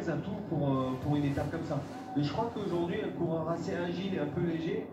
vrais atouts pour une étape comme ça. Mais je crois qu'aujourd'hui, un coureur assez agile et un peu léger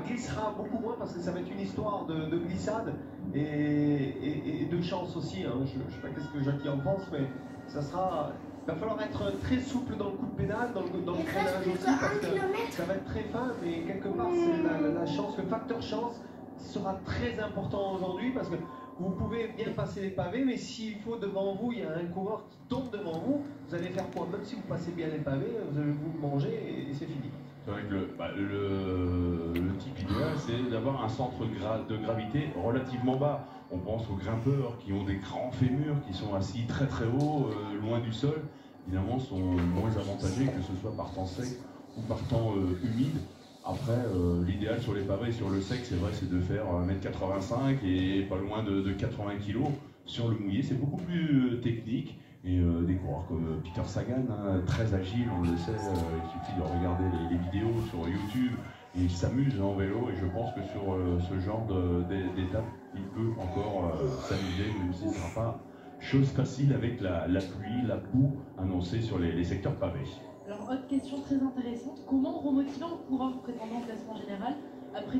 glissera beaucoup moins parce que ça va être une histoire de glissade et de chance aussi. Hein. Je ne sais pas qu'est-ce que Jackie en pense, mais ça sera. Il va falloir être très souple dans le coup de pédale, dans le freinage aussi, parce que ça va être très fin, mais quelque part, c'est la chance, le facteur chance sera très important aujourd'hui parce que vous pouvez bien passer les pavés, mais s'il faut devant vous, il y a un coureur qui tombe devant vous, vous allez faire quoi? Même si vous passez bien les pavés, vous allez vous manger et c'est fini. C'est vrai que le type idéal, c'est d'avoir un centre de gravité relativement bas. On pense aux grimpeurs qui ont des grands fémurs, qui sont assis très très haut, loin du sol. Évidemment, sont moins avantagés que ce soit par temps sec ou par temps humide. Après, l'idéal sur les pavés et sur le sec, c'est vrai, c'est de faire 1m85 et pas loin de 80 kg. Sur le mouillé, c'est beaucoup plus technique. Et des coureurs comme Peter Sagan, hein, très agile, on le sait, il suffit de regarder les vidéos sur YouTube, et il s'amuse en vélo, et je pense que sur ce genre d'étape, il peut encore s'amuser, même si ce ne sera pas chose facile avec la pluie, la boue annoncée sur les secteurs pavés. Alors, autre question très intéressante, comment remotiver un coureur prétendant au classement général après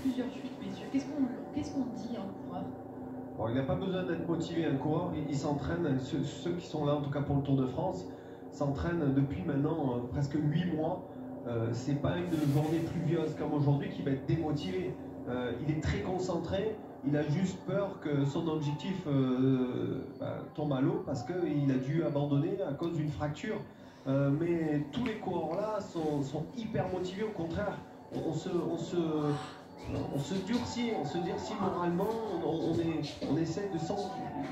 plusieurs chutes, messieurs? Qu'est-ce qu'on dit à un coureur? Bon, il n'a pas besoin d'être motivé, un coureur, il s'entraîne, ceux qui sont là en tout cas pour le Tour de France, s'entraînent depuis maintenant presque 8 mois. C'est pas une journée pluvieuse comme aujourd'hui qui va être démotivé. Il est très concentré, il a juste peur que son objectif tombe à l'eau parce qu'il a dû abandonner à cause d'une fracture. Mais tous les coureurs là sont hyper motivés, au contraire, on se durcit moralement, on essaie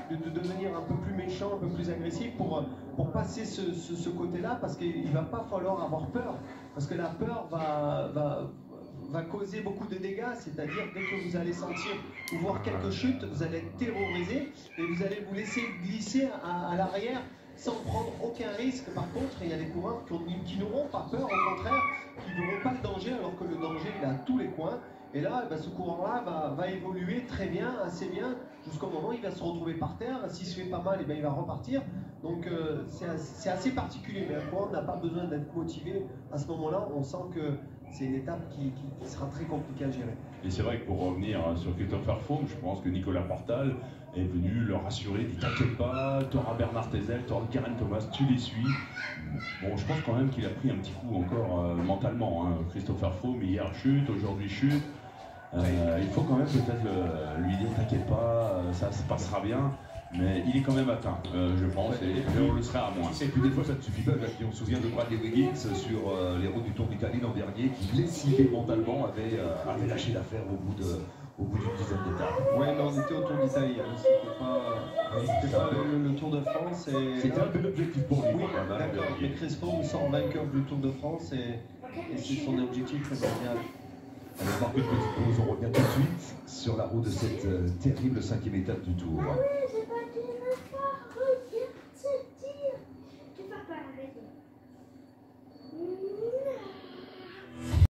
de devenir un peu plus méchant, un peu plus agressif pour passer ce côté-là, parce qu'il ne va pas falloir avoir peur, parce que la peur va causer beaucoup de dégâts, c'est-à-dire dès que vous allez sentir ou voir quelques chutes, vous allez être terrorisé et vous allez vous laisser glisser à l'arrière sans prendre aucun risque. Par contre, il y a des coureurs qui n'auront pas peur, au contraire, qui ne verront pas le danger, alors que le danger il est à tous les coins. Et là, ce coureur-là va évoluer très bien, assez bien, jusqu'au moment où il va se retrouver par terre. S'il se fait pas mal, il va repartir. Donc c'est assez particulier, mais un coureur n'a pas besoin d'être motivé. À ce moment-là, on sent que c'est une étape qui sera très compliquée à gérer. Et c'est vrai que pour revenir sur Christopher Froome, je pense que Nicolas Portal est venu le rassurer, dit t'inquiète pas, t'auras Bernard Tezel, t'auras Geraint Thomas, tu les suis. Bon, je pense quand même qu'il a pris un petit coup encore mentalement. Hein. Christopher Froome, hier chute, aujourd'hui chute. Il faut quand même peut-être lui dire t'inquiète pas, ça se passera bien. Mais il est quand même atteint, je pense, et on le serait à moins. Et puis des fois ça ne suffit pas, on se souvient de Bradley Wiggins sur les routes du Tour d'Italie l'an dernier, qui blessé mentalement avait lâché l'affaire au bout d'une dizaine d'étapes. Oui, mais on était au Tour d'Italie, hein. C'était pas le Tour de France. C'était un bel objectif pour lui. Oui, d'accord, mais Chris Froome sort vainqueur du Tour de France et c'est son objectif primordial. On va marquer une petite pause, on revient tout de suite sur la route de cette terrible 5e étape du Tour.